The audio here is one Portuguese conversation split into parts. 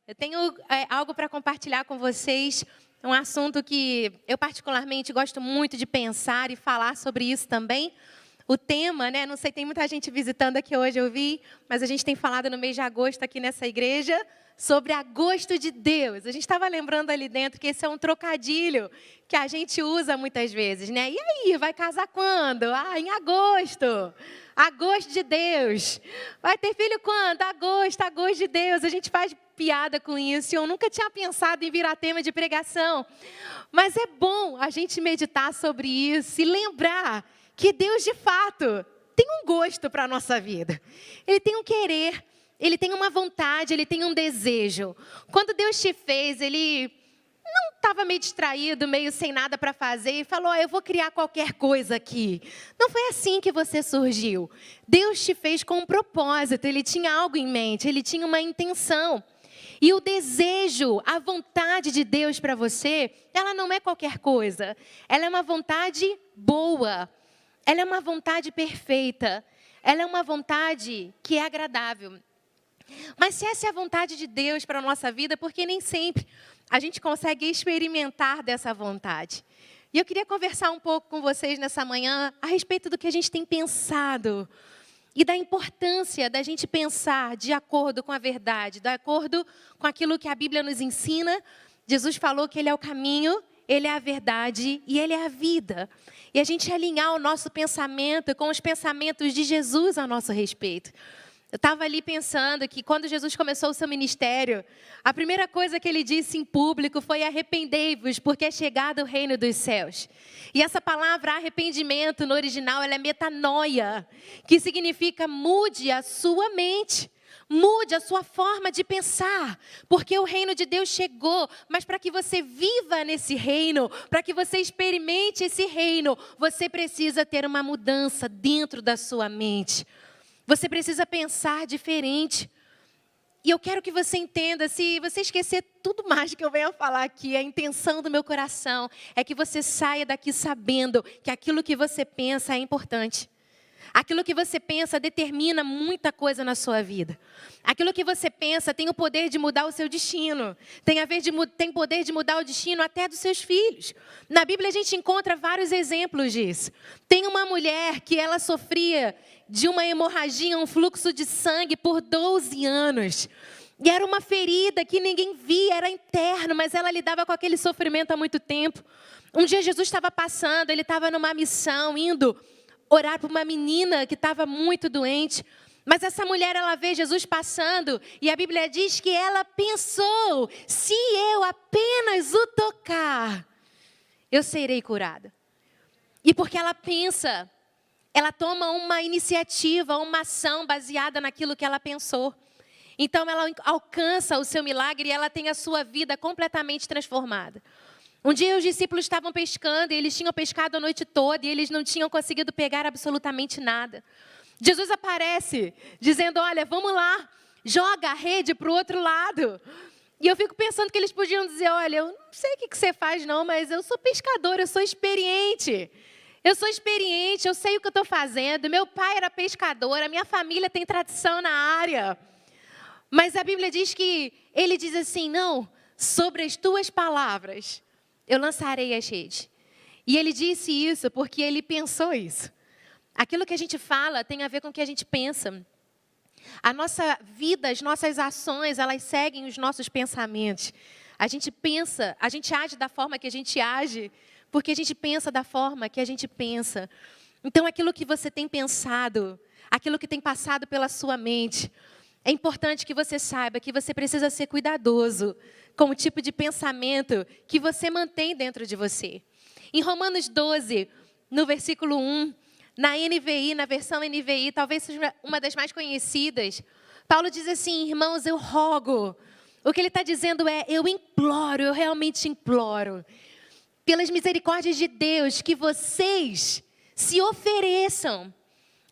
Eu tenho algo para compartilhar com vocês, um assunto que eu particularmente gosto muito de pensar e falar sobre isso também. O tema, né? Não sei, tem muita gente visitando aqui hoje, eu vi, mas a gente tem falado no mês de agosto aqui nessa igreja sobre agosto de Deus. A gente estava lembrando ali dentro que esse é um trocadilho que a gente usa muitas vezes, né? E aí, vai casar quando? Ah, em agosto. Agosto de Deus. Vai ter filho quando? Agosto de Deus. A gente faz piada com isso. Eu nunca tinha pensado em virar tema de pregação. Mas é bom a gente meditar sobre isso e lembrar que Deus, de fato, tem um gosto para a nossa vida. Ele tem um querer, Ele tem uma vontade, Ele tem um desejo. Quando Deus te fez, Ele não estava meio distraído, meio sem nada para fazer e falou, eu vou criar qualquer coisa aqui. Não foi assim que você surgiu. Deus te fez com um propósito, Ele tinha algo em mente, Ele tinha uma intenção. E o desejo, a vontade de Deus para você, ela não é qualquer coisa. Ela é uma vontade boa. Ela é uma vontade perfeita. Ela é uma vontade que é agradável. Mas se essa é a vontade de Deus para a nossa vida, porque nem sempre a gente consegue experimentar dessa vontade. E eu queria conversar um pouco com vocês nessa manhã a respeito do que a gente tem pensado e da importância da gente pensar de acordo com a verdade, de acordo com aquilo que a Bíblia nos ensina. Jesus falou que Ele é o caminho, Ele é a verdade e Ele é a vida. E a gente alinhar o nosso pensamento com os pensamentos de Jesus a nosso respeito. Eu estava ali pensando que quando Jesus começou o seu ministério, a primeira coisa que Ele disse em público foi arrependei-vos, porque é chegado o reino dos céus. E essa palavra arrependimento no original, ela é metanoia, que significa mude a sua mente. Mude a sua forma de pensar, porque o reino de Deus chegou, mas para que você viva nesse reino, para que você experimente esse reino, você precisa ter uma mudança dentro da sua mente. Você precisa pensar diferente. E eu quero que você entenda, se você esquecer tudo mais que eu venho a falar aqui, a intenção do meu coração é que você saia daqui sabendo que aquilo que você pensa é importante. Aquilo que você pensa determina muita coisa na sua vida. Aquilo que você pensa tem o poder de mudar o seu destino. Tem poder de mudar o destino até dos seus filhos. Na Bíblia a gente encontra vários exemplos disso. Tem uma mulher que ela sofria de uma hemorragia, um fluxo de sangue por 12 anos. E era uma ferida que ninguém via, era interno, mas ela lidava com aquele sofrimento há muito tempo. Um dia Jesus estava passando, ele estava numa missão, indo orar para uma menina que estava muito doente. Mas essa mulher, ela vê Jesus passando e a Bíblia diz que ela pensou, se eu apenas o tocar, eu serei curada. E porque ela pensa, ela toma uma iniciativa, uma ação baseada naquilo que ela pensou. Então ela alcança o seu milagre e ela tem a sua vida completamente transformada. Um dia os discípulos estavam pescando e eles tinham pescado a noite toda e eles não tinham conseguido pegar absolutamente nada. Jesus aparece dizendo, olha, vamos lá, joga a rede para o outro lado. E eu fico pensando que eles podiam dizer, olha, eu não sei o que você faz não, mas eu sou pescador, eu sou experiente. Eu sou experiente, eu sei o que eu estou fazendo. Meu pai era pescador, a minha família tem tradição na área. Mas a Bíblia diz que ele diz assim, não, sobre as tuas palavras eu lançarei as redes. E ele disse isso porque ele pensou isso. Aquilo que a gente fala tem a ver com o que a gente pensa. A nossa vida, as nossas ações, elas seguem os nossos pensamentos. A gente pensa, a gente age da forma que a gente age, porque a gente pensa da forma que a gente pensa. Então, aquilo que você tem pensado, aquilo que tem passado pela sua mente, é importante que você saiba que você precisa ser cuidadoso com o tipo de pensamento que você mantém dentro de você. Em Romanos 12, no versículo 1, na NVI, na versão NVI, talvez seja uma das mais conhecidas, Paulo diz assim, irmãos, eu rogo. O que ele está dizendo é, eu imploro, eu realmente imploro, pelas misericórdias de Deus, que vocês se ofereçam.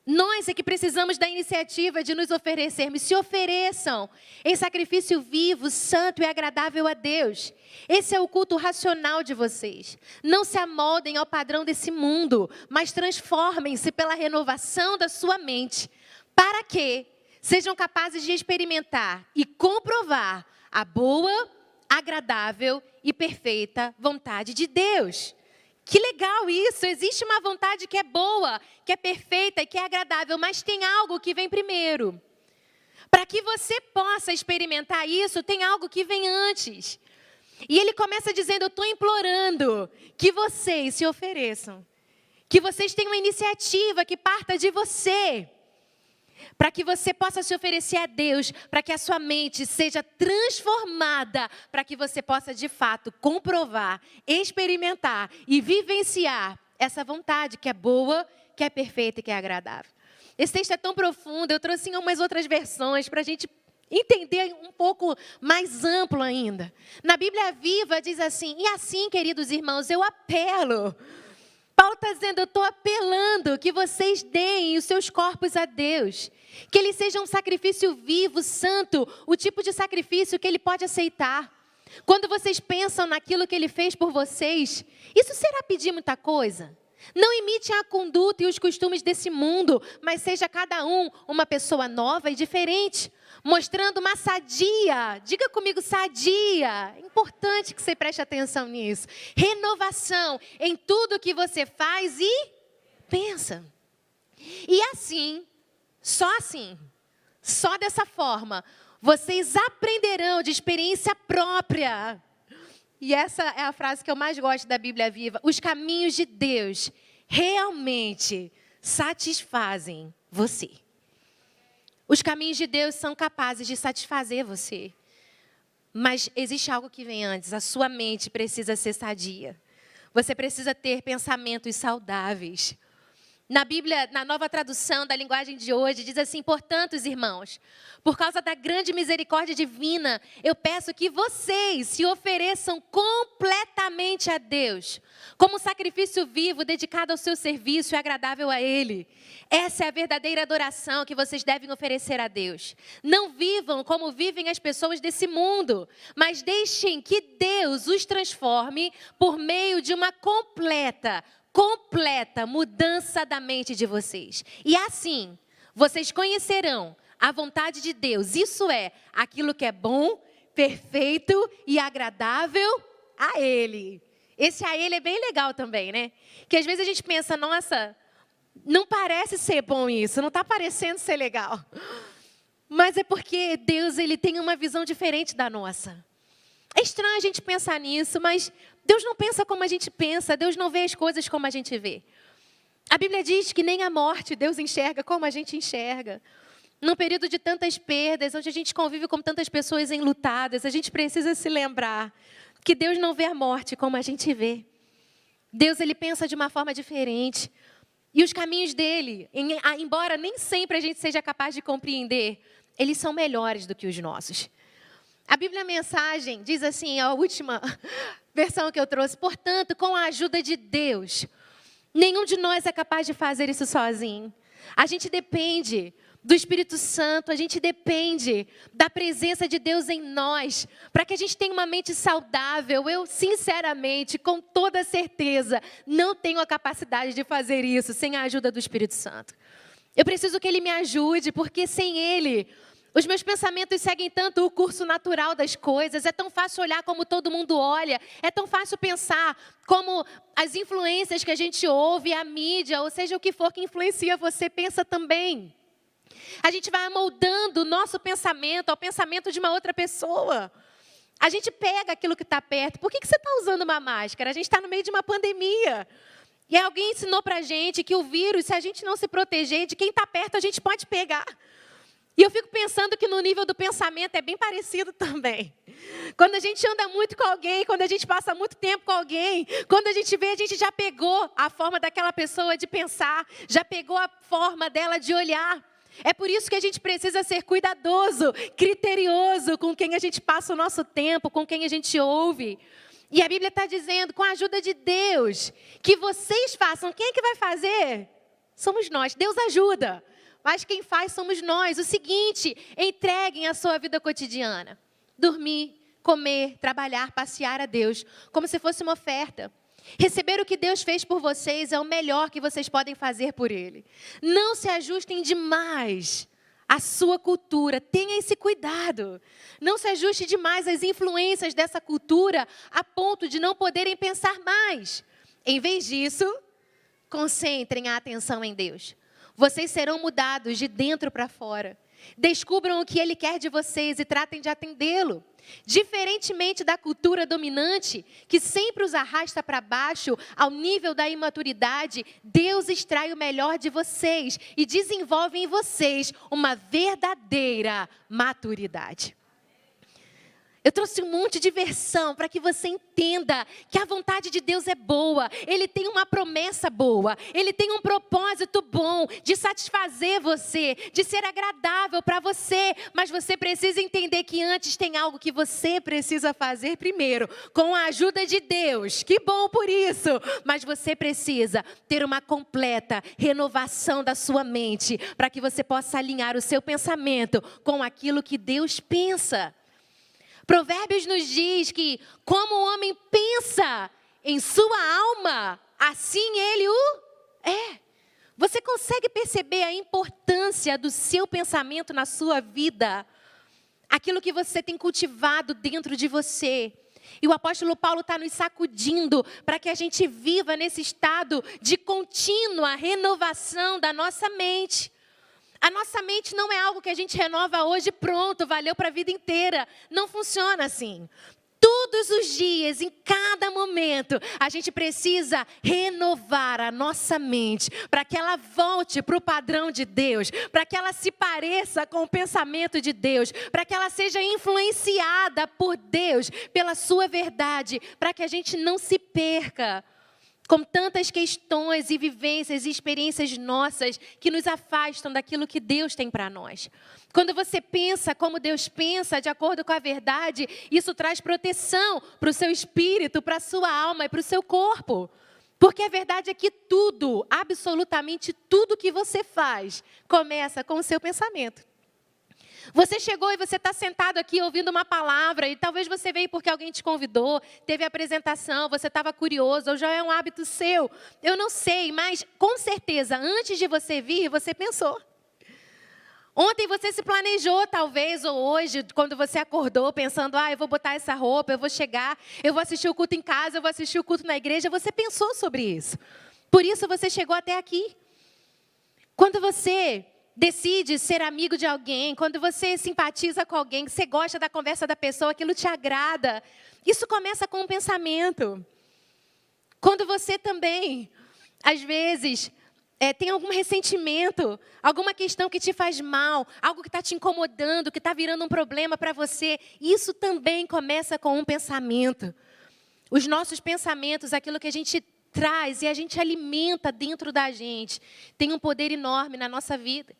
Nós é que precisamos da iniciativa de nos oferecermos. Se ofereçam em sacrifício vivo, santo e agradável a Deus. Esse é o culto racional de vocês. Não se amoldem ao padrão desse mundo, mas transformem-se pela renovação da sua mente, para que sejam capazes de experimentar e comprovar a boa, agradável e perfeita vontade de Deus. Que legal isso! Existe uma vontade que é boa, que é perfeita e que é agradável, mas tem algo que vem primeiro. Para que você possa experimentar isso, tem algo que vem antes. E ele começa dizendo: eu estou implorando que vocês se ofereçam, que vocês tenham uma iniciativa que parta de você, para que você possa se oferecer a Deus, para que a sua mente seja transformada, para que você possa de fato comprovar, experimentar e vivenciar essa vontade que é boa, que é perfeita e que é agradável. Esse texto é tão profundo, eu trouxe umas outras versões para a gente entender um pouco mais amplo ainda. Na Bíblia Viva diz assim: e assim, queridos irmãos, eu apelo. Paulo está dizendo: eu estou apelando que vocês deem os seus corpos a Deus. Que ele seja um sacrifício vivo, santo, o tipo de sacrifício que ele pode aceitar. Quando vocês pensam naquilo que ele fez por vocês, isso será pedir muita coisa? Não imitem a conduta e os costumes desse mundo, mas seja cada um uma pessoa nova e diferente, mostrando uma sadia, diga comigo, sadia, é importante que você preste atenção nisso, renovação em tudo que você faz e pensa. E assim, só dessa forma, vocês aprenderão de experiência própria. E essa é a frase que eu mais gosto da Bíblia Viva: os caminhos de Deus realmente satisfazem você. Os caminhos de Deus são capazes de satisfazer você. Mas existe algo que vem antes. A sua mente precisa ser sadia. Você precisa ter pensamentos saudáveis. Na Bíblia, na nova tradução da linguagem de hoje, diz assim: portanto, irmãos, por causa da grande misericórdia divina, eu peço que vocês se ofereçam completamente a Deus, como um sacrifício vivo, dedicado ao seu serviço e agradável a Ele. Essa é a verdadeira adoração que vocês devem oferecer a Deus. Não vivam como vivem as pessoas desse mundo, mas deixem que Deus os transforme por meio de uma completa mudança da mente de vocês. E assim, vocês conhecerão a vontade de Deus. Isso é aquilo que é bom, perfeito e agradável a Ele. Esse a Ele é bem legal também, né? Que às vezes a gente pensa: nossa, não parece ser bom isso, não está parecendo ser legal. Mas é porque Deus, Ele tem uma visão diferente da nossa. É estranho a gente pensar nisso, mas Deus não pensa como a gente pensa, Deus não vê as coisas como a gente vê. A Bíblia diz que nem a morte Deus enxerga como a gente enxerga. Num período de tantas perdas, onde a gente convive com tantas pessoas enlutadas, a gente precisa se lembrar que Deus não vê a morte como a gente vê. Deus, Ele pensa de uma forma diferente. E os caminhos dele, embora nem sempre a gente seja capaz de compreender, eles são melhores do que os nossos. A Bíblia Mensagem diz assim, a última versão que eu trouxe: portanto, com a ajuda de Deus, nenhum de nós é capaz de fazer isso sozinho. A gente depende do Espírito Santo, a gente depende da presença de Deus em nós, para que a gente tenha uma mente saudável. Eu, sinceramente, com toda certeza, não tenho a capacidade de fazer isso sem a ajuda do Espírito Santo. Eu preciso que Ele me ajude, porque sem Ele, os meus pensamentos seguem tanto o curso natural das coisas. É tão fácil olhar como todo mundo olha. É tão fácil pensar como as influências que a gente ouve, a mídia, ou seja, o que for que influencia você, pensa também. A gente vai amoldando o nosso pensamento ao pensamento de uma outra pessoa. A gente pega aquilo que está perto. Por que você está usando uma máscara? A gente está no meio de uma pandemia. E alguém ensinou para a gente que o vírus, se a gente não se proteger, de quem está perto a gente pode pegar. E eu fico pensando que no nível do pensamento é bem parecido também. Quando a gente anda muito com alguém, quando a gente passa muito tempo com alguém, quando a gente vê, a gente já pegou a forma daquela pessoa de pensar, já pegou a forma dela de olhar. É por isso que a gente precisa ser cuidadoso, criterioso com quem a gente passa o nosso tempo, com quem a gente ouve. E a Bíblia está dizendo, com a ajuda de Deus, que vocês façam. Quem é que vai fazer? Somos nós. Deus ajuda. Mas quem faz somos nós. O seguinte: entreguem a sua vida cotidiana. Dormir, comer, trabalhar, passear a Deus, como se fosse uma oferta. Receber o que Deus fez por vocês é o melhor que vocês podem fazer por Ele. Não se ajustem demais a sua cultura. Tenha esse cuidado. Não se ajuste demais às influências dessa cultura a ponto de não poderem pensar mais. Em vez disso, concentrem a atenção em Deus. Vocês serão mudados de dentro para fora. Descubram o que Ele quer de vocês e tratem de atendê-lo. Diferentemente da cultura dominante, que sempre os arrasta para baixo ao nível da imaturidade, Deus extrai o melhor de vocês e desenvolve em vocês uma verdadeira maturidade. Eu trouxe um monte de versão para que você entenda que a vontade de Deus é boa. Ele tem uma promessa boa. Ele tem um propósito bom de satisfazer você, de ser agradável para você. Mas você precisa entender que antes tem algo que você precisa fazer primeiro, com a ajuda de Deus. Que bom por isso! Mas você precisa ter uma completa renovação da sua mente para que você possa alinhar o seu pensamento com aquilo que Deus pensa. Provérbios nos diz que como o homem pensa em sua alma, assim ele o é. Você consegue perceber a importância do seu pensamento na sua vida? Aquilo que você tem cultivado dentro de você. E o apóstolo Paulo está nos sacudindo para que a gente viva nesse estado de contínua renovação da nossa mente. A nossa mente não é algo que a gente renova hoje, pronto, valeu para a vida inteira. Não funciona assim. Todos os dias, em cada momento, a gente precisa renovar a nossa mente para que ela volte para o padrão de Deus, para que ela se pareça com o pensamento de Deus, para que ela seja influenciada por Deus, pela sua verdade, para que a gente não se perca com tantas questões e vivências e experiências nossas que nos afastam daquilo que Deus tem para nós. Quando você pensa como Deus pensa, de acordo com a verdade, isso traz proteção para o seu espírito, para a sua alma e para o seu corpo. Porque a verdade é que tudo, absolutamente tudo que você faz, começa com o seu pensamento. Você chegou e você está sentado aqui ouvindo uma palavra e talvez você veio porque alguém te convidou, teve apresentação, você estava curioso ou já é um hábito seu. Eu não sei, mas com certeza antes de você vir, você pensou. Ontem você se planejou talvez, ou hoje, quando você acordou pensando, eu vou botar essa roupa, eu vou chegar, eu vou assistir o culto em casa, eu vou assistir o culto na igreja. Você pensou sobre isso. Por isso você chegou até aqui. Quando você decide ser amigo de alguém, quando você simpatiza com alguém, que você gosta da conversa da pessoa, aquilo te agrada. Isso começa com um pensamento. Quando você também, às vezes, tem algum ressentimento, alguma questão que te faz mal, algo que está te incomodando, que está virando um problema para você, isso também começa com um pensamento. Os nossos pensamentos, aquilo que a gente traz e a gente alimenta dentro da gente, tem um poder enorme na nossa vida.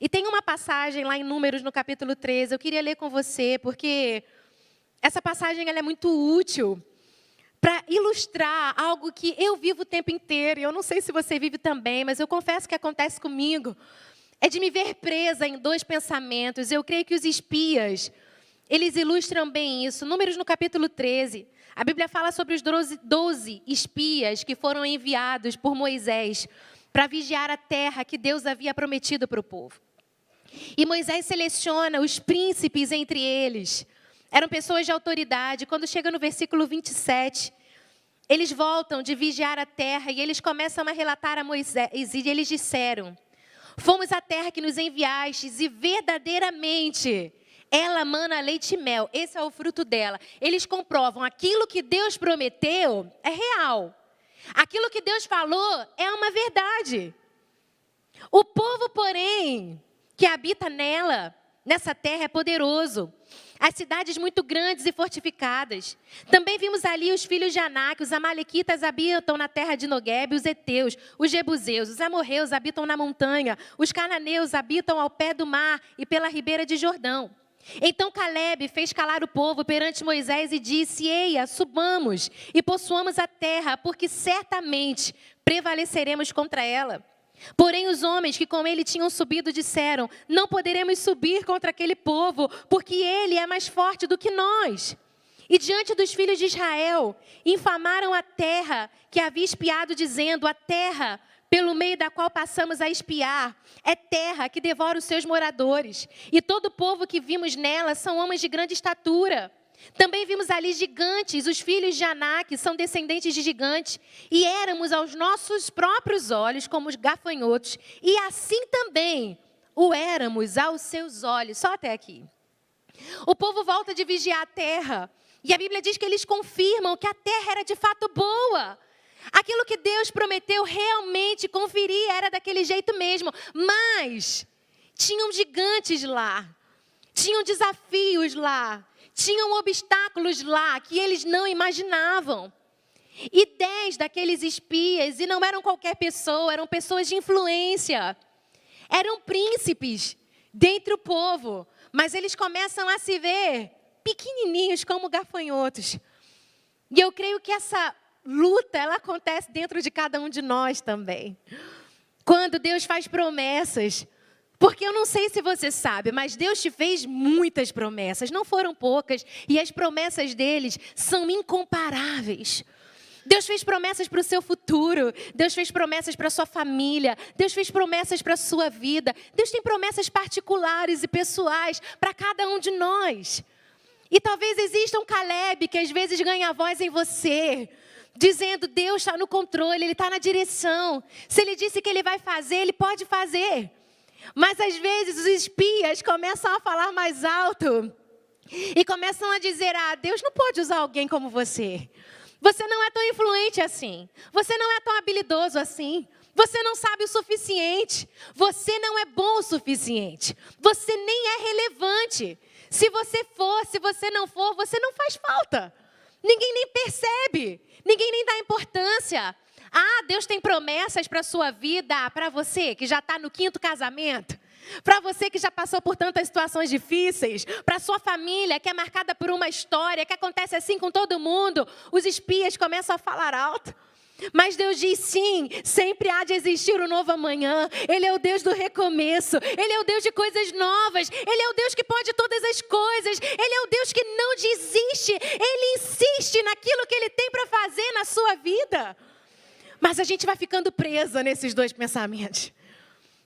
E tem uma passagem lá em Números, no capítulo 13, eu queria ler com você, porque essa passagem ela é muito útil para ilustrar algo que eu vivo o tempo inteiro. E eu não sei se você vive também, mas eu confesso que acontece comigo. É de me ver presa em dois pensamentos. Eu creio que os espias, eles ilustram bem isso. Números no capítulo 13, a Bíblia fala sobre os 12 espias que foram enviados por Moisés para vigiar a terra que Deus havia prometido para o povo. E Moisés seleciona os príncipes entre eles. Eram pessoas de autoridade. Quando chega no versículo 27, eles voltam de vigiar a terra e eles começam a relatar a Moisés. E eles disseram, fomos à terra que nos enviastes e verdadeiramente ela mana leite e mel. Esse é o fruto dela. Eles comprovam aquilo que Deus prometeu é real. Aquilo que Deus falou é uma verdade. O povo, porém, que habita nessa terra é poderoso. As cidades muito grandes e fortificadas. Também vimos ali os filhos de Anak, os amalequitas habitam na terra de Noguebe, os heteus, os jebuseus, os amorreus habitam na montanha, os cananeus habitam ao pé do mar e pela ribeira de Jordão. Então Calebe fez calar o povo perante Moisés e disse, eia, subamos e possuamos a terra, porque certamente prevaleceremos contra ela. Porém os homens que com ele tinham subido disseram, não poderemos subir contra aquele povo, porque ele é mais forte do que nós. E diante dos filhos de Israel, infamaram a terra que havia espiado, dizendo, a terra pelo meio da qual passamos a espiar, é terra que devora os seus moradores. E todo o povo que vimos nela são homens de grande estatura. Também vimos ali gigantes, os filhos de Anak, são descendentes de gigantes. E éramos aos nossos próprios olhos como os gafanhotos. E assim também o éramos aos seus olhos. Só até aqui. O povo volta de vigiar a terra. E a Bíblia diz que eles confirmam que a terra era de fato boa. Aquilo que Deus prometeu realmente conferir era daquele jeito mesmo. Mas tinham gigantes lá. Tinham desafios lá. Tinham obstáculos lá que eles não imaginavam. E 10 daqueles espias, e não eram qualquer pessoa, eram pessoas de influência. Eram príncipes dentre o povo. Mas eles começam a se ver pequenininhos como gafanhotos. E eu creio que essa luta, ela acontece dentro de cada um de nós também. Quando Deus faz promessas. Porque eu não sei se você sabe, mas Deus te fez muitas promessas, não foram poucas. E as promessas deles são incomparáveis. Deus fez promessas para o seu futuro. Deus fez promessas para a sua família. Deus fez promessas para a sua vida. Deus tem promessas particulares e pessoais para cada um de nós. E talvez exista um Caleb que às vezes ganha voz em você, dizendo, Deus está no controle, Ele está na direção. Se Ele disse que Ele vai fazer, Ele pode fazer. Mas às vezes os espias começam a falar mais alto e começam a dizer, Deus não pode usar alguém como você. Você não é tão influente assim. Você não é tão habilidoso assim. Você não sabe o suficiente. Você não é bom o suficiente. Você nem é relevante. Se você for, se você não for, você não faz falta. Ninguém nem percebe. Ninguém nem dá importância. Deus tem promessas para a sua vida, para você que já está no 5º casamento, para você que já passou por tantas situações difíceis, para a sua família que é marcada por uma história que acontece assim com todo mundo. Os espias começam a falar alto. Mas Deus diz sim, sempre há de existir um novo amanhã. Ele é o Deus do recomeço, Ele é o Deus de coisas novas, Ele é o Deus que pode todas as coisas, Ele é o Deus que não desiste, Ele insiste naquilo que Ele tem para fazer na sua vida. Mas a gente vai ficando presa nesses dois pensamentos.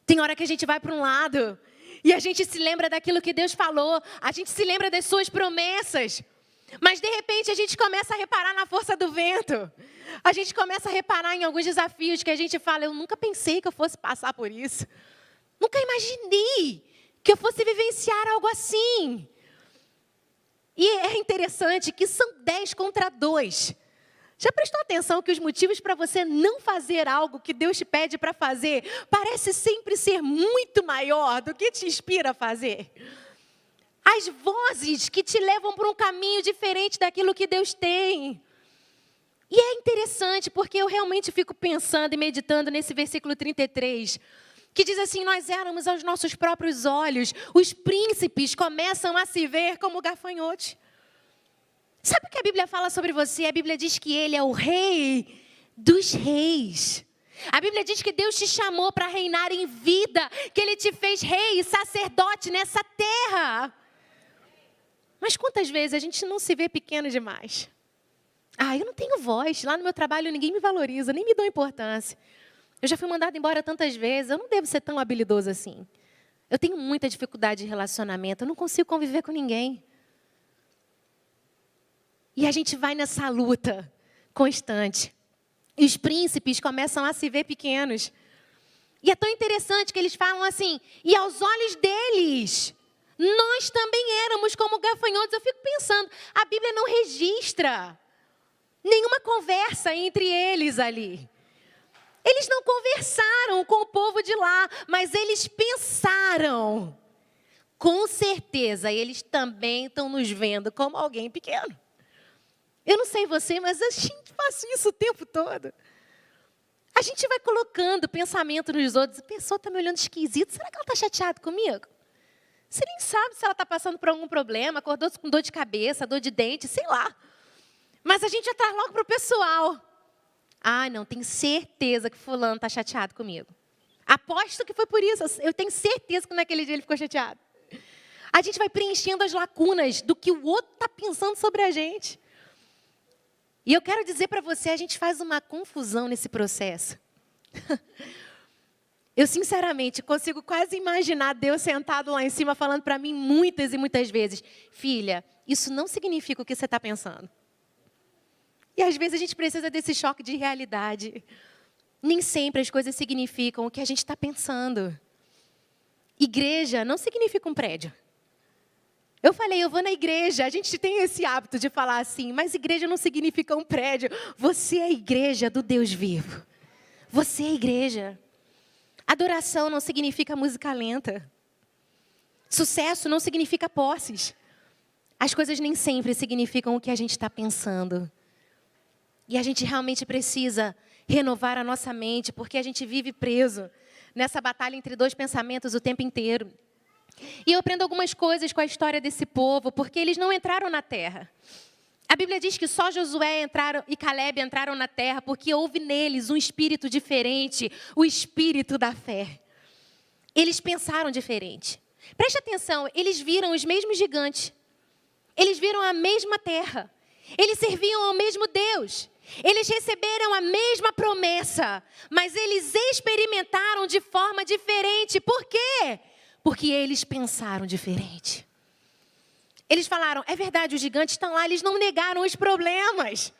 Tem hora que a gente vai para um lado e a gente se lembra daquilo que Deus falou, a gente se lembra das suas promessas. Mas de repente a gente começa a reparar na força do vento. A gente começa a reparar em alguns desafios que a gente fala, eu nunca pensei que eu fosse passar por isso. Nunca imaginei que eu fosse vivenciar algo assim. E é interessante que são 10 contra 2. Já prestou atenção que os motivos para você não fazer algo que Deus te pede para fazer parece sempre ser muito maior do que te inspira a fazer? As vozes que te levam para um caminho diferente daquilo que Deus tem. E é interessante porque eu realmente fico pensando e meditando nesse versículo 33, que diz assim, nós éramos aos nossos próprios olhos, os príncipes começam a se ver como gafanhotos. Sabe o que a Bíblia fala sobre você? A Bíblia diz que Ele é o Rei dos reis. A Bíblia diz que Deus te chamou para reinar em vida, que Ele te fez rei e sacerdote nessa terra. Mas quantas vezes a gente não se vê pequeno demais? Eu não tenho voz, lá no meu trabalho ninguém me valoriza, nem me dá importância. Eu já fui mandada embora tantas vezes, eu não devo ser tão habilidoso assim. Eu tenho muita dificuldade de relacionamento, eu não consigo conviver com ninguém. E a gente vai nessa luta constante. E os príncipes começam a se ver pequenos. E é tão interessante que eles falam assim, e aos olhos deles, nós também éramos como gafanhotos. Eu fico pensando, a Bíblia não registra nenhuma conversa entre eles ali. Eles não conversaram com o povo de lá, mas eles pensaram. Com certeza, eles também estão nos vendo como alguém pequeno. Eu não sei você, mas a gente faz isso o tempo todo. A gente vai colocando pensamento nos outros. A pessoa está me olhando esquisito. Será que ela está chateada comigo? Você nem sabe se ela está passando por algum problema, acordou com dor de cabeça, dor de dente, sei lá. Mas a gente já traz logo para o pessoal. Não, tenho certeza que fulano está chateado comigo. Aposto que foi por isso. Eu tenho certeza que naquele dia ele ficou chateado. A gente vai preenchendo as lacunas do que o outro está pensando sobre a gente. E eu quero dizer para você, a gente faz uma confusão nesse processo. Eu, sinceramente, consigo quase imaginar Deus sentado lá em cima falando para mim muitas e muitas vezes: filha, isso não significa o que você está pensando. E às vezes a gente precisa desse choque de realidade. Nem sempre as coisas significam o que a gente está pensando. Igreja não significa um prédio. Eu falei, eu vou na igreja. A gente tem esse hábito de falar assim, mas igreja não significa um prédio. Você é a igreja do Deus vivo. Você é a igreja. Adoração não significa música lenta. Sucesso não significa posses. As coisas nem sempre significam o que a gente está pensando. E a gente realmente precisa renovar a nossa mente, porque a gente vive preso nessa batalha entre dois pensamentos o tempo inteiro. E eu aprendo algumas coisas com a história desse povo, porque eles não entraram na terra. A Bíblia diz que só Josué e Caleb entraram na terra, porque houve neles um espírito diferente, o espírito da fé. Eles pensaram diferente. Preste atenção, eles viram os mesmos gigantes. Eles viram a mesma terra. Eles serviam ao mesmo Deus. Eles receberam a mesma promessa, mas eles experimentaram de forma diferente. Por quê? Porque eles pensaram diferente. Eles falaram, é verdade, os gigantes estão lá, eles não negaram os problemas.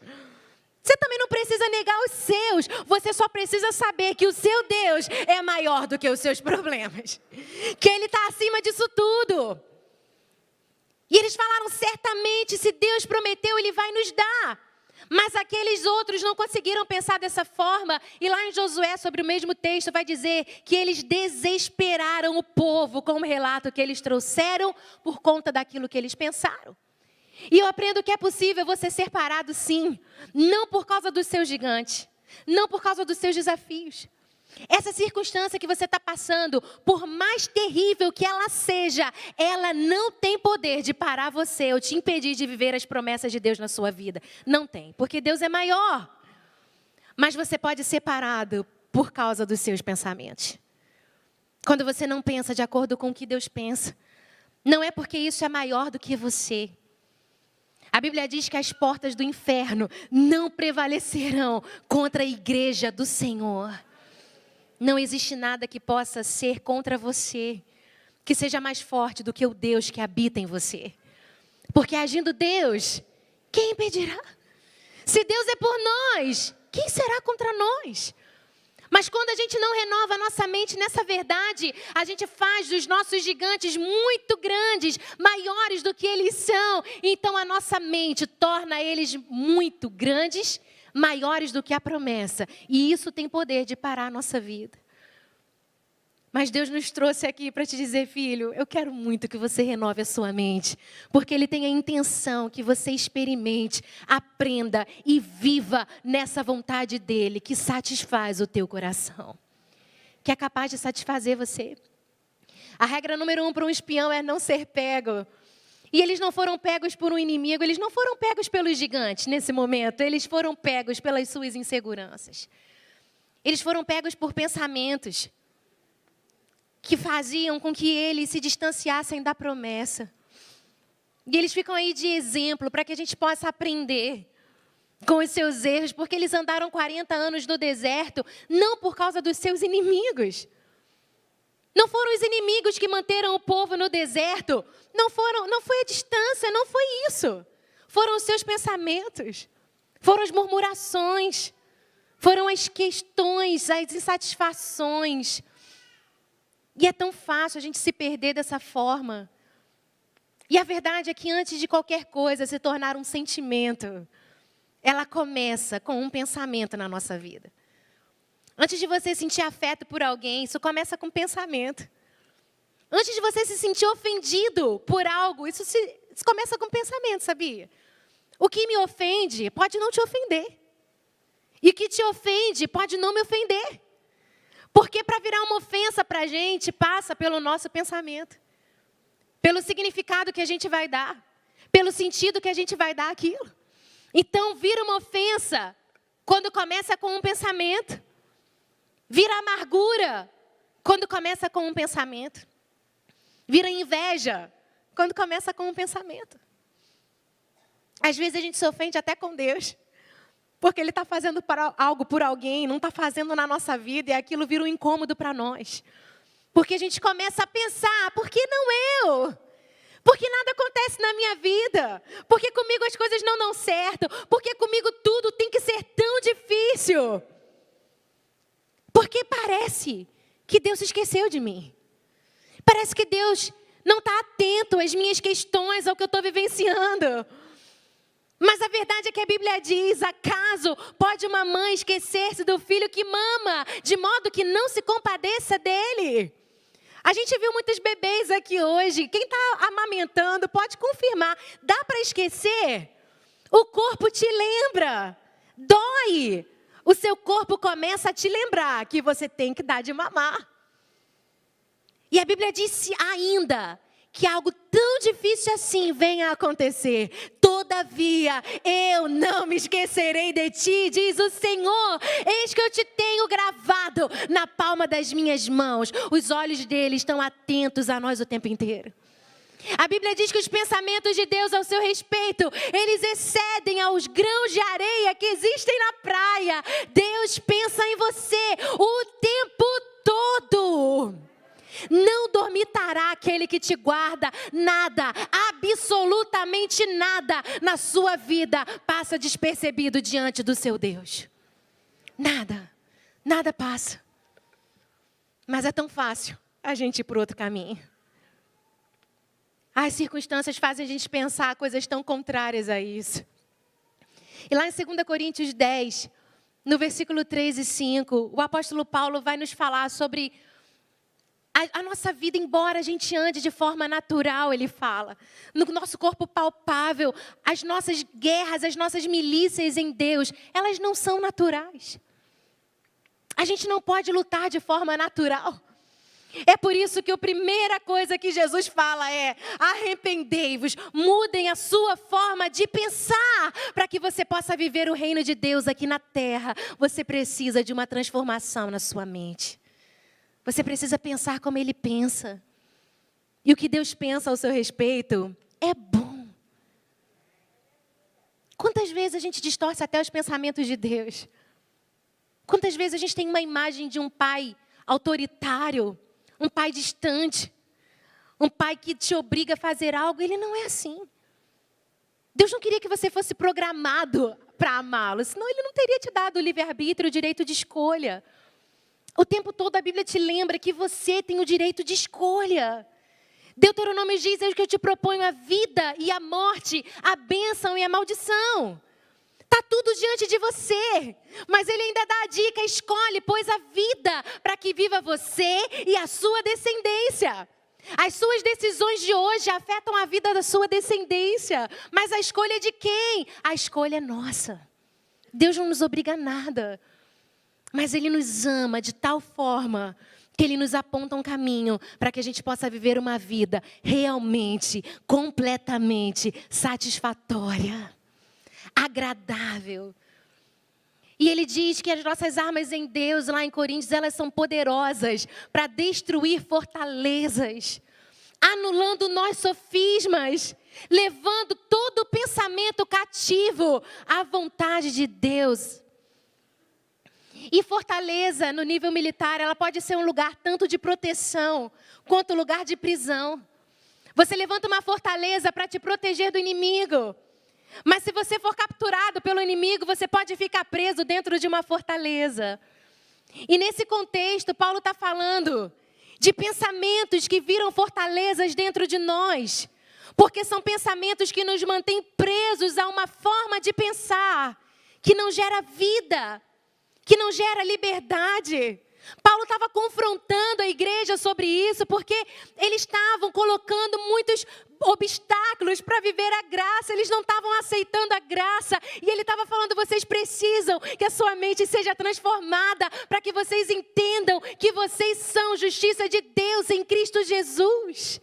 Você também não precisa negar os seus, você só precisa saber que o seu Deus é maior do que os seus problemas. Que Ele está acima disso tudo. E eles falaram, certamente, se Deus prometeu, Ele vai nos dar. Mas aqueles outros não conseguiram pensar dessa forma. E lá em Josué, sobre o mesmo texto, vai dizer que eles desesperaram o povo com o relato que eles trouxeram por conta daquilo que eles pensaram. E eu aprendo que é possível você ser parado, sim. Não por causa dos seus gigantes. Não por causa dos seus desafios. Essa circunstância que você está passando, por mais terrível que ela seja, ela não tem poder de parar você ou te impedir de viver as promessas de Deus na sua vida. Não tem, porque Deus é maior. Mas você pode ser parado por causa dos seus pensamentos. Quando você não pensa de acordo com o que Deus pensa, não é porque isso é maior do que você. A Bíblia diz que as portas do inferno não prevalecerão contra a igreja do Senhor. Não existe nada que possa ser contra você, que seja mais forte do que o Deus que habita em você. Porque agindo Deus, quem impedirá? Se Deus é por nós, quem será contra nós? Mas quando a gente não renova a nossa mente nessa verdade, a gente faz dos nossos gigantes muito grandes, maiores do que eles são. Então a nossa mente torna eles muito grandes, maiores do que a promessa. E isso tem poder de parar a nossa vida. Mas Deus nos trouxe aqui para te dizer, filho, eu quero muito que você renove a sua mente. Porque Ele tem a intenção que você experimente, aprenda e viva nessa vontade dEle que satisfaz o teu coração. Que é capaz de satisfazer você. A regra número 1 para um espião é não ser pego. E eles não foram pegos por um inimigo, eles não foram pegos pelos gigantes nesse momento. Eles foram pegos pelas suas inseguranças. Eles foram pegos por pensamentos que faziam com que eles se distanciassem da promessa. E eles ficam aí de exemplo para que a gente possa aprender com os seus erros, porque eles andaram 40 anos no deserto, não por causa dos seus inimigos. Não foram os inimigos que manteram o povo no deserto. Não foi a distância, não foi isso. Foram os seus pensamentos. Foram as murmurações. Foram as questões, as insatisfações. E é tão fácil a gente se perder dessa forma. E a verdade é que antes de qualquer coisa se tornar um sentimento, ela começa com um pensamento na nossa vida. Antes de você sentir afeto por alguém, isso começa com pensamento. Antes de você se sentir ofendido por algo, isso começa com pensamento, sabia? O que me ofende pode não te ofender. E o que te ofende pode não me ofender. Porque para virar uma ofensa para a gente, passa pelo nosso pensamento. Pelo significado que a gente vai dar. Pelo sentido que a gente vai dar àquilo. Então, vira uma ofensa quando começa com um pensamento. Vira amargura quando começa com um pensamento. Vira inveja quando começa com um pensamento. Às vezes a gente se ofende até com Deus. Porque Ele está fazendo algo por alguém, não está fazendo na nossa vida, e aquilo vira um incômodo para nós. Porque a gente começa a pensar, por que não eu? Porque nada acontece na minha vida? Porque comigo as coisas não dão certo? Porque comigo tudo tem que ser tão difícil? Porque parece que Deus se esqueceu de mim. Parece que Deus não está atento às minhas questões, ao que eu estou vivenciando. Mas a verdade é que a Bíblia diz, acaso pode uma mãe esquecer-se do filho que mama, de modo que não se compadeça dele? A gente viu muitos bebês aqui hoje, quem está amamentando pode confirmar, dá para esquecer? O corpo te lembra, dói. O seu corpo começa a te lembrar que você tem que dar de mamar. E a Bíblia disse ainda que algo tão difícil assim venha a acontecer. Todavia, eu não me esquecerei de ti, diz o Senhor. Eis que eu te tenho gravado na palma das minhas mãos. Os olhos dele estão atentos a nós o tempo inteiro. A Bíblia diz que os pensamentos de Deus ao seu respeito, eles excedem aos grãos de areia que existem na praia. Deus pensa em você o tempo todo. Não dormitará aquele que te guarda, nada, absolutamente nada na sua vida passa despercebido diante do seu Deus. Nada passa. Mas é tão fácil a gente ir por outro caminho. As circunstâncias fazem a gente pensar coisas tão contrárias a isso. E lá em 2 Coríntios 10, no versículo 3 e 5, o apóstolo Paulo vai nos falar sobre a nossa vida, embora a gente ande de forma natural, ele fala. No nosso corpo palpável, as nossas guerras, as nossas milícias em Deus, elas não são naturais. A gente não pode lutar de forma natural. É por isso que a primeira coisa que Jesus fala é: arrependei-vos, mudem a sua forma de pensar, para que você possa viver o reino de Deus aqui na terra. Você precisa de uma transformação na sua mente. Você precisa pensar como Ele pensa. E o que Deus pensa ao seu respeito é bom. Quantas vezes a gente distorce até os pensamentos de Deus? Quantas vezes a gente tem uma imagem de um pai autoritário, um pai distante, um pai que te obriga a fazer algo? Ele não é assim. Deus não queria que você fosse programado para amá-lo, senão Ele não teria te dado o livre-arbítrio, o direito de escolha. O tempo todo a Bíblia te lembra que você tem o direito de escolha. Deuteronômio diz: eis que eu te proponho a vida e a morte, a bênção e a maldição. Está tudo diante de você, mas Ele ainda dá a dica: escolhe, pois, a vida, para que viva você e a sua descendência. As suas decisões de hoje afetam a vida da sua descendência, mas a escolha é de quem? A escolha é nossa. Deus não nos obriga a nada. Mas Ele nos ama de tal forma que Ele nos aponta um caminho para que a gente possa viver uma vida realmente, completamente satisfatória, agradável. E Ele diz que as nossas armas em Deus, lá em Coríntios, elas são poderosas para destruir fortalezas, anulando nós sofismas, levando todo o pensamento cativo à vontade de Deus. E fortaleza, no nível militar, ela pode ser um lugar tanto de proteção, quanto lugar de prisão. Você levanta uma fortaleza para te proteger do inimigo. Mas se você for capturado pelo inimigo, você pode ficar preso dentro de uma fortaleza. E nesse contexto, Paulo está falando de pensamentos que viram fortalezas dentro de nós. Porque são pensamentos que nos mantêm presos a uma forma de pensar que não gera vida, que não gera liberdade. Paulo estava confrontando a igreja sobre isso, porque eles estavam colocando muitos obstáculos para viver a graça. Eles não estavam aceitando a graça. E ele estava falando: vocês precisam que a sua mente seja transformada, para que vocês entendam que vocês são justiça de Deus em Cristo Jesus.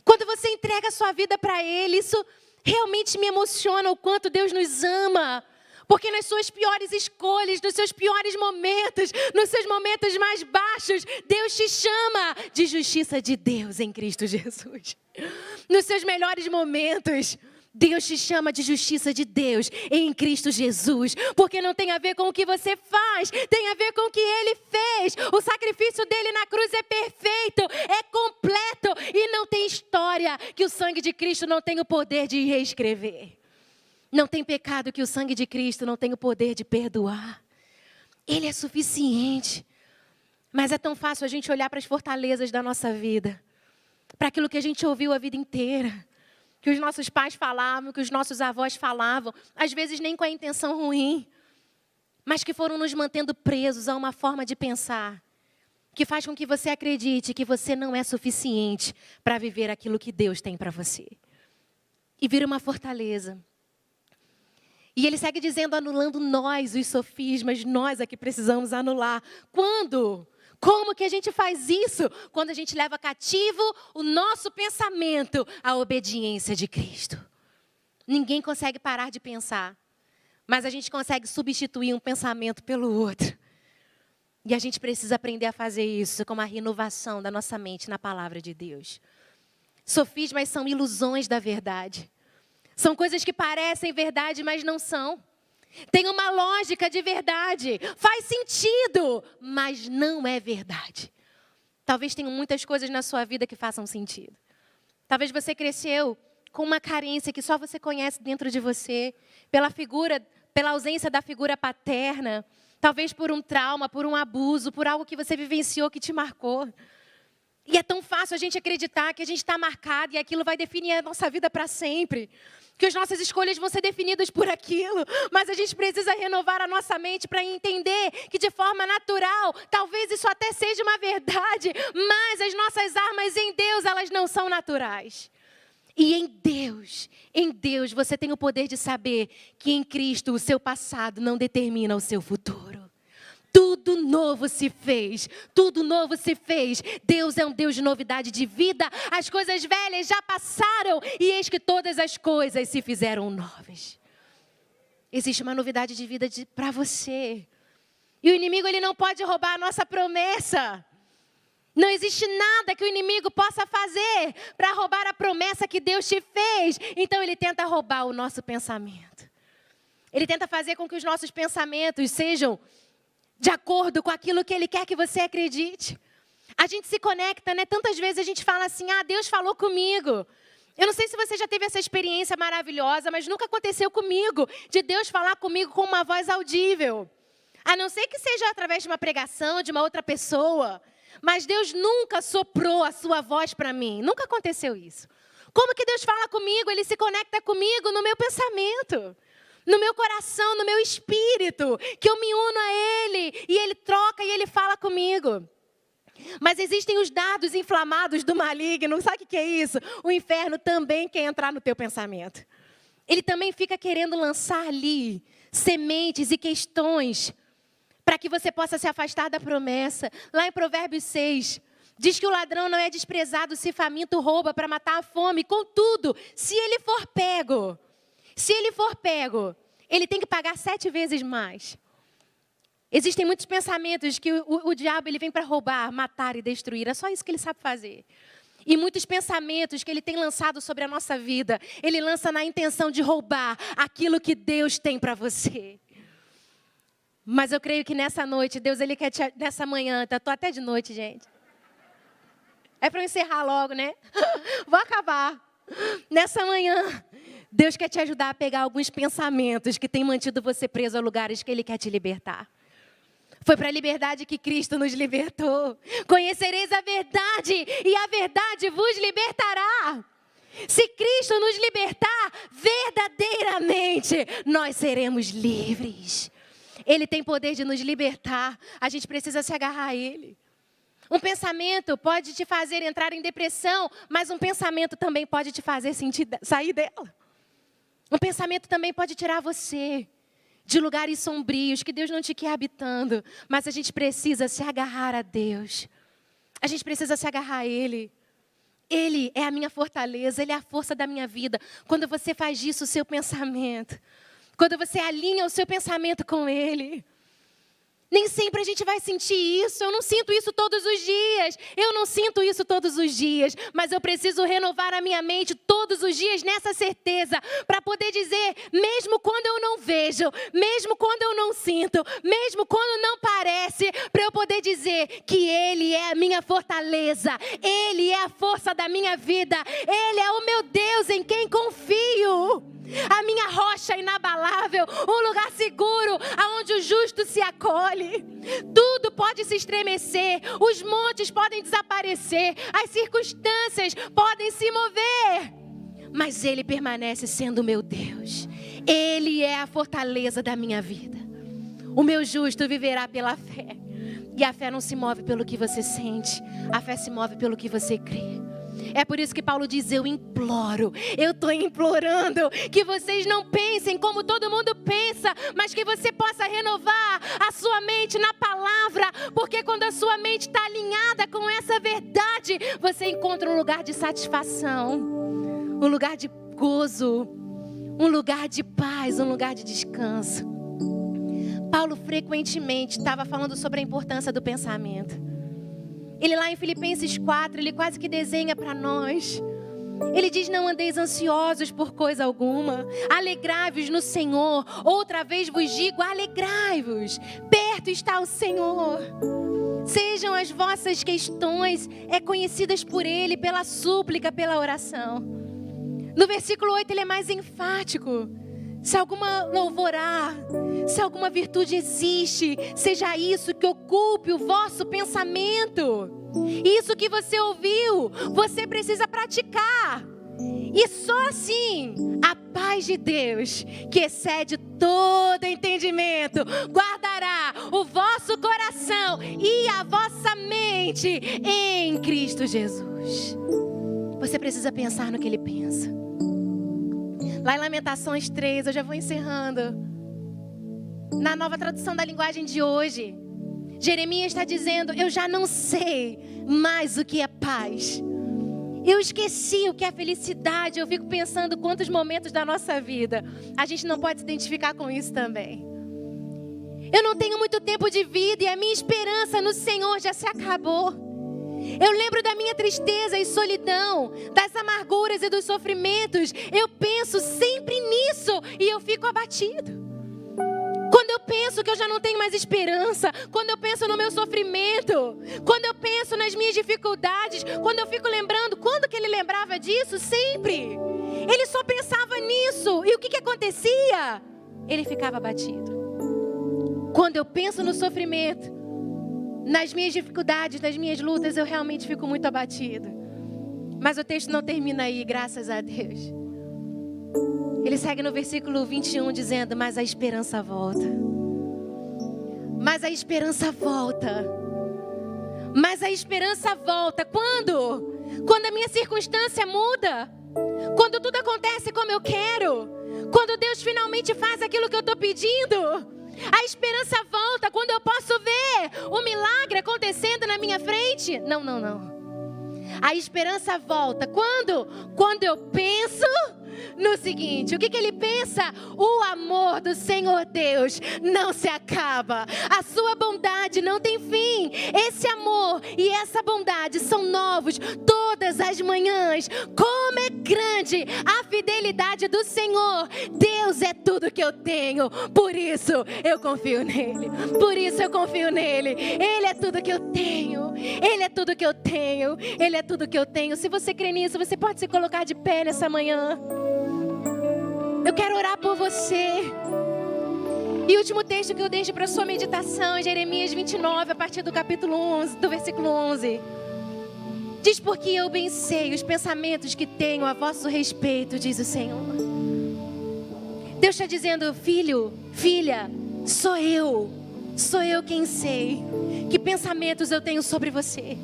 Quando você entrega a sua vida para Ele, isso realmente me emociona, o quanto Deus nos ama. Porque nas suas piores escolhas, nos seus piores momentos, nos seus momentos mais baixos, Deus te chama de justiça de Deus em Cristo Jesus. Nos seus melhores momentos, Deus te chama de justiça de Deus em Cristo Jesus, porque não tem a ver com o que você faz, tem a ver com o que Ele fez. O sacrifício dele na cruz é perfeito, é completo e não tem história que o sangue de Cristo não tenha o poder de reescrever. Não tem pecado que o sangue de Cristo não tenha o poder de perdoar. Ele é suficiente. Mas é tão fácil a gente olhar para as fortalezas da nossa vida, para aquilo que a gente ouviu a vida inteira, que os nossos pais falavam, que os nossos avós falavam, às vezes nem com a intenção ruim, mas que foram nos mantendo presos a uma forma de pensar, que faz com que você acredite que você não é suficiente para viver aquilo que Deus tem para você. E vira uma fortaleza. E ele segue dizendo, anulando nós, os sofismas, nós é que precisamos anular. Quando? Como que a gente faz isso? Quando a gente leva cativo o nosso pensamento à obediência de Cristo. Ninguém consegue parar de pensar, mas a gente consegue substituir um pensamento pelo outro. E a gente precisa aprender a fazer isso com uma renovação da nossa mente na palavra de Deus. Sofismas são ilusões da verdade. São coisas que parecem verdade, mas não são. Tem uma lógica de verdade, faz sentido, mas não é verdade. Talvez tenham muitas coisas na sua vida que façam sentido. Talvez você cresceu com uma carência que só você conhece dentro de você, pela ausência da figura paterna, talvez por um trauma, por um abuso, por algo que você vivenciou que te marcou. E é tão fácil a gente acreditar que a gente está marcado e aquilo vai definir a nossa vida para sempre. Que as nossas escolhas vão ser definidas por aquilo. Mas a gente precisa renovar a nossa mente para entender que de forma natural, talvez isso até seja uma verdade, mas as nossas armas em Deus, elas não são naturais. E em Deus você tem o poder de saber que em Cristo o seu passado não determina o seu futuro. Tudo novo se fez, tudo novo se fez. Deus é um Deus de novidade de vida. As coisas velhas já passaram e eis que todas as coisas se fizeram novas. Existe uma novidade de vida para você. E o inimigo ele não pode roubar a nossa promessa. Não existe nada que o inimigo possa fazer para roubar a promessa que Deus te fez. Então ele tenta roubar o nosso pensamento. Ele tenta fazer com que os nossos pensamentos sejam de acordo com aquilo que Ele quer que você acredite. A gente se conecta, né? Tantas vezes a gente fala assim, Deus falou comigo. Eu não sei se você já teve essa experiência maravilhosa, mas nunca aconteceu comigo, de Deus falar comigo com uma voz audível. A não ser que seja através de uma pregação, de uma outra pessoa. Mas Deus nunca soprou a sua voz para mim. Nunca aconteceu isso. Como que Deus fala comigo? Ele se conecta comigo no meu pensamento, no meu coração, no meu espírito, que eu me uno a Ele, e Ele troca e Ele fala comigo. Mas existem os dardos inflamados do maligno, sabe o que é isso? O inferno também quer entrar no teu pensamento. Ele também fica querendo lançar ali sementes e questões para que você possa se afastar da promessa. Lá em Provérbios 6, diz que o ladrão não é desprezado se faminto rouba para matar a fome. Contudo, se ele for pego, ele tem que pagar 7 vezes mais. Existem muitos pensamentos que o diabo ele vem para roubar, matar e destruir. É só isso que ele sabe fazer. E muitos pensamentos que ele tem lançado sobre a nossa vida, ele lança na intenção de roubar aquilo que Deus tem para você. Mas eu creio que nessa noite, Deus ele quer nessa manhã, estou até de noite, gente. É para eu encerrar logo, né? Vou acabar. Nessa manhã, Deus quer te ajudar a pegar alguns pensamentos que têm mantido você preso a lugares que Ele quer te libertar. Foi para a liberdade que Cristo nos libertou. Conhecereis a verdade e a verdade vos libertará. Se Cristo nos libertar, verdadeiramente nós seremos livres. Ele tem poder de nos libertar. A gente precisa se agarrar a Ele. Um pensamento pode te fazer entrar em depressão, mas um pensamento também pode te fazer sair dela. Um pensamento também pode tirar você de lugares sombrios que Deus não te quer habitando, mas a gente precisa se agarrar a Deus. A gente precisa se agarrar a Ele. Ele é a minha fortaleza, Ele é a força da minha vida. Quando você faz isso, o seu pensamento, quando você alinha o seu pensamento com Ele, Nem sempre a gente vai sentir isso. Eu não sinto isso todos os dias. Eu não sinto isso todos os dias. Mas eu preciso renovar a minha mente todos os dias nessa certeza. Para poder dizer, mesmo quando eu não vejo, mesmo quando eu não sinto, mesmo quando não parece, para eu poder dizer que Ele é a minha fortaleza. Ele é a força da minha vida. Ele é o meu Deus em quem confio. A minha rocha inabalável, um lugar seguro, aonde o justo se acolhe. Tudo pode se estremecer, os montes podem desaparecer, as circunstâncias podem se mover, mas Ele permanece sendo o meu Deus. Ele é a fortaleza da minha vida. O meu justo viverá pela fé. E a fé não se move pelo que você sente, a fé se move pelo que você crê. É por isso que Paulo diz, eu imploro, eu estou implorando que vocês não pensem como todo mundo pensa, mas que você possa renovar a sua mente na palavra, porque quando a sua mente está alinhada com essa verdade, você encontra um lugar de satisfação, um lugar de gozo, um lugar de paz, um lugar de descanso. Paulo frequentemente estava falando sobre a importância do pensamento. Ele lá em Filipenses 4, ele quase que desenha para nós. Ele diz, não andeis ansiosos por coisa alguma. Alegrai-vos no Senhor. Outra vez vos digo, alegrai-vos. Perto está o Senhor. Sejam as vossas questões conhecidas por Ele, pela súplica, pela oração. No versículo 8 ele é mais enfático. Se alguma louvor há, se alguma virtude existe, seja isso que ocupe o vosso pensamento. Isso que você ouviu, você precisa praticar. E só assim, a paz de Deus, que excede todo entendimento, guardará o vosso coração e a vossa mente em Cristo Jesus. Você precisa pensar no que Ele pensa. Lá em Lamentações 3, eu já vou encerrando. Na nova tradução da linguagem de hoje, Jeremias está dizendo, eu já não sei mais o que é paz. Eu esqueci o que é felicidade. Eu fico pensando quantos momentos da nossa vida a gente não pode se identificar com isso também. Eu não tenho muito tempo de vida e a minha esperança no Senhor já se acabou. Eu lembro da minha tristeza e solidão, das amarguras e dos sofrimentos. Eu penso sempre nisso e eu fico abatido. Quando eu penso que eu já não tenho mais esperança, quando eu penso no meu sofrimento, quando eu penso nas minhas dificuldades, quando eu fico lembrando, quando que ele lembrava disso? Sempre. Ele só pensava nisso. E o que acontecia? Ele ficava abatido. Quando eu penso no sofrimento, nas minhas dificuldades, nas minhas lutas, eu realmente fico muito abatido. Mas o texto não termina aí, graças a Deus. Ele segue no versículo 21 dizendo, mas a esperança volta. Mas a esperança volta. Mas a esperança volta. Quando? Quando a minha circunstância muda. Quando tudo acontece como eu quero. Quando Deus finalmente faz aquilo que eu estou pedindo. A esperança volta quando eu posso ver o milagre acontecendo na minha frente. Não. A esperança volta quando? Quando eu penso no seguinte, o que ele pensa? O amor do Senhor Deus não se acaba. A sua bondade não tem fim. Esse amor e essa bondade são novos todas as manhãs. Como é grande a fidelidade do Senhor. Deus é tudo que eu tenho. Por isso eu confio nele. Por isso eu confio nele. Ele é tudo que eu tenho. Ele é tudo que eu tenho. Ele é tudo que eu tenho. Se você crê nisso, você pode se colocar de pé nessa manhã. Eu quero orar por você. E o último texto que eu deixo para sua meditação é Jeremias 29, a partir do capítulo 11, do versículo 11. Diz, porque eu bem sei os pensamentos que tenho a vosso respeito, diz o Senhor. Deus está dizendo, filho, filha, sou eu quem sei que pensamentos eu tenho sobre você.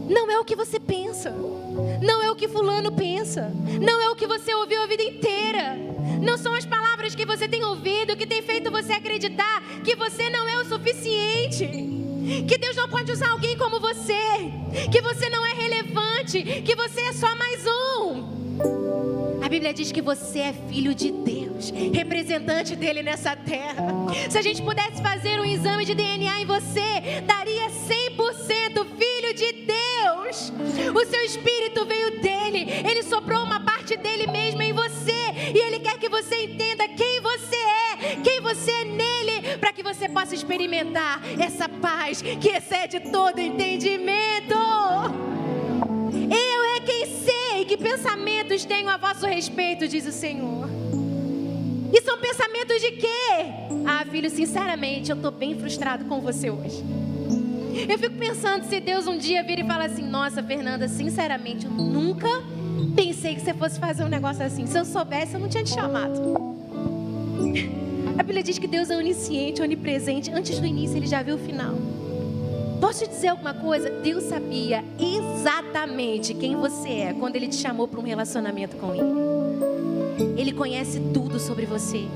Não é o que você pensa. Não é o que fulano pensa. Não é o que você ouviu a vida inteira. Não são as palavras que você tem ouvido que tem feito você acreditar que você não é o suficiente. que Deus não pode usar alguém como você, que você não é relevante, que você é só mais um. A Bíblia diz que você é filho de Deus, representante dele nessa terra. Se a gente pudesse fazer um exame de DNA em você, daria 100% filho de Deus. O seu espírito veio dele, ele soprou uma parte dele mesmo em você, e ele quer que você entenda quem você é nele, para que você possa experimentar essa paz que excede todo entendimento. Eu é quem sei que pensamentos tenho a vosso respeito, diz o Senhor. E são pensamentos de quê? Ah, filho, sinceramente, eu estou bem frustrado com você hoje. Eu fico pensando se Deus um dia vira e fala assim: nossa, Fernanda, sinceramente, eu nunca pensei que você fosse fazer um negócio assim. Se eu soubesse, eu não tinha te chamado. A Bíblia diz que Deus é onisciente, onipresente. Antes do início, Ele já viu o final. Posso te dizer alguma coisa? Deus sabia exatamente quem você é quando Ele te chamou para um relacionamento com Ele. Ele conhece tudo sobre você.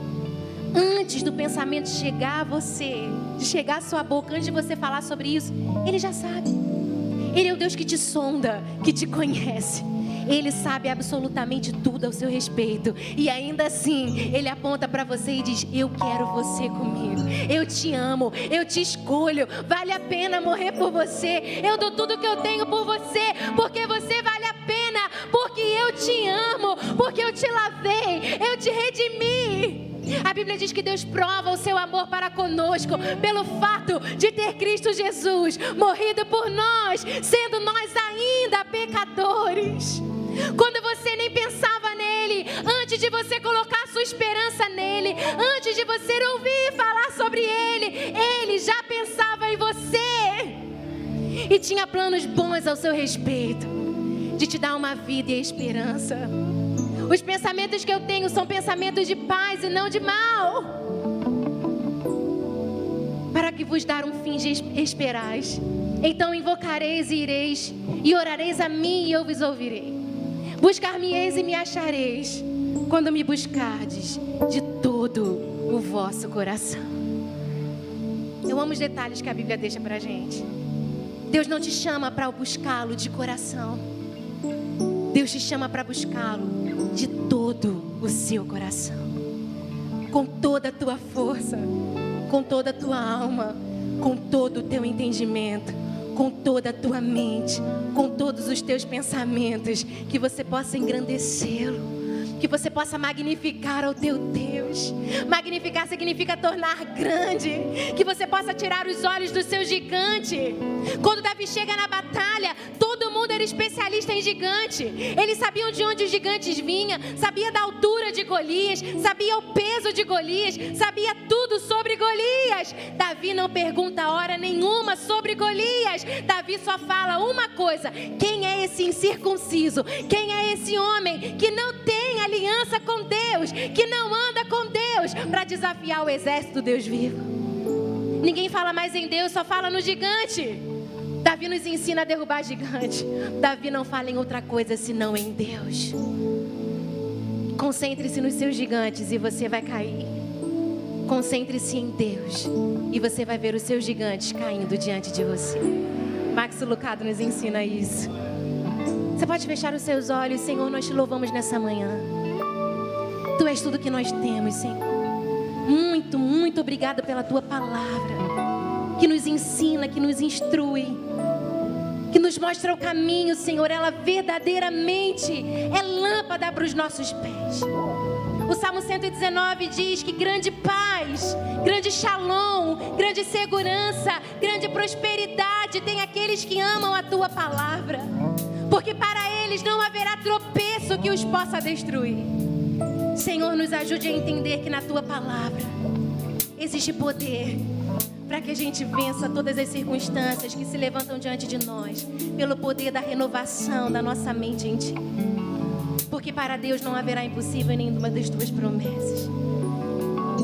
Antes do pensamento chegar a você, de chegar à sua boca, antes de você falar sobre isso, Ele já sabe. Ele é o Deus que te sonda, que te conhece. Ele sabe absolutamente tudo ao seu respeito. E ainda assim, Ele aponta para você e diz: eu quero você comigo. Eu te amo, eu te escolho. Vale a pena morrer por você. Eu dou tudo que eu tenho por você, porque você vale a pena. Porque eu te amo, porque eu te lavei, eu te redimi. A Bíblia diz que Deus prova o seu amor para conosco pelo fato de ter Cristo Jesus morrido por nós, sendo nós ainda pecadores. Quando você nem pensava nele, antes de você colocar sua esperança nele, antes de você ouvir falar sobre ele, ele já pensava em você e tinha planos bons ao seu respeito, de te dar uma vida e esperança. Os pensamentos que eu tenho são pensamentos de paz e não de mal, para que vos dar um fim esperais. Então invocareis e ireis, e orareis a mim e eu vos ouvirei. Buscar-me-eis e me achareis, quando me buscardes de todo o vosso coração. Eu amo os detalhes que a Bíblia deixa pra gente. Deus não te chama para buscá-lo de coração. Deus te chama para buscá-lo de todo o seu coração, com toda a tua força, com toda a tua alma, com todo o teu entendimento, com toda a tua mente, com todos os teus pensamentos, que você possa engrandecê-lo, que você possa magnificar ao teu Deus. Magnificar significa tornar grande, que você possa tirar os olhos do seu gigante. Quando Davi chega na batalha, todo mundo era especialista em gigante. Eles sabiam de onde os gigantes vinham, sabia da altura de Golias, sabia o peso de Golias, sabia tudo sobre Golias. Davi não pergunta hora nenhuma sobre Golias. Davi só fala uma coisa: quem é esse incircunciso? Quem é esse homem que não tem aliança com Deus, que não anda com Deus, para desafiar o exército do Deus vivo? Ninguém fala mais em Deus, só fala no gigante. Davi nos ensina a derrubar gigante. Davi não fala em outra coisa senão em Deus. Concentre-se nos seus gigantes e você vai cair. Concentre-se em Deus e você vai ver os seus gigantes caindo diante de você. Max Lucado nos ensina isso. Você pode fechar os seus olhos. Senhor, nós te louvamos nessa manhã. Tu és tudo que nós temos, Senhor. Muito, muito obrigada pela tua palavra, que nos ensina, que nos instrui, que nos mostra o caminho, Senhor. Ela verdadeiramente é lâmpada para os nossos pés. O Salmo 119 diz que grande paz, grande shalom, grande segurança, grande prosperidade tem aqueles que amam a tua palavra, porque para eles não haverá tropeço que os possa destruir. Senhor, nos ajude a entender que na tua palavra existe poder para que a gente vença todas as circunstâncias que se levantam diante de nós, pelo poder da renovação da nossa mente em ti. Porque para Deus não haverá impossível em nenhuma das tuas promessas.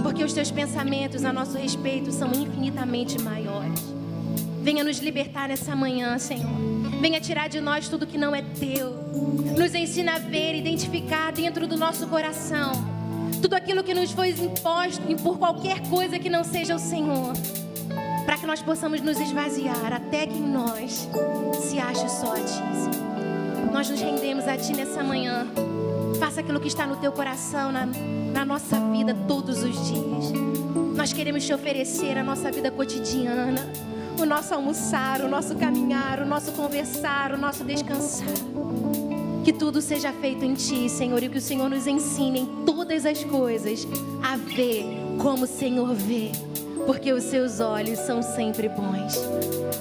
Porque os teus pensamentos a nosso respeito são infinitamente maiores. Venha nos libertar nessa manhã, Senhor. Venha tirar de nós tudo que não é teu. Nos ensina a ver, identificar dentro do nosso coração tudo aquilo que nos foi imposto por qualquer coisa que não seja o Senhor. para que nós possamos nos esvaziar até que em nós se ache só a Ti, Senhor. Nós nos rendemos a Ti nessa manhã. Faça aquilo que está no Teu coração, na nossa vida todos os dias. Nós queremos Te oferecer a nossa vida cotidiana, o nosso almoçar, o nosso caminhar, o nosso conversar, o nosso descansar. Que tudo seja feito em Ti, Senhor, e que o Senhor nos ensine em todas as coisas a ver como o Senhor vê, porque os Seus olhos são sempre bons.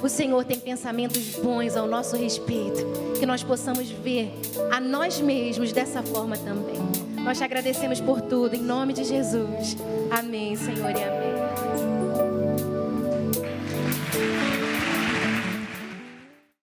O Senhor tem pensamentos bons ao nosso respeito, que nós possamos ver a nós mesmos dessa forma também. Nós Te agradecemos por tudo, em nome de Jesus. Amém, Senhor, e amém.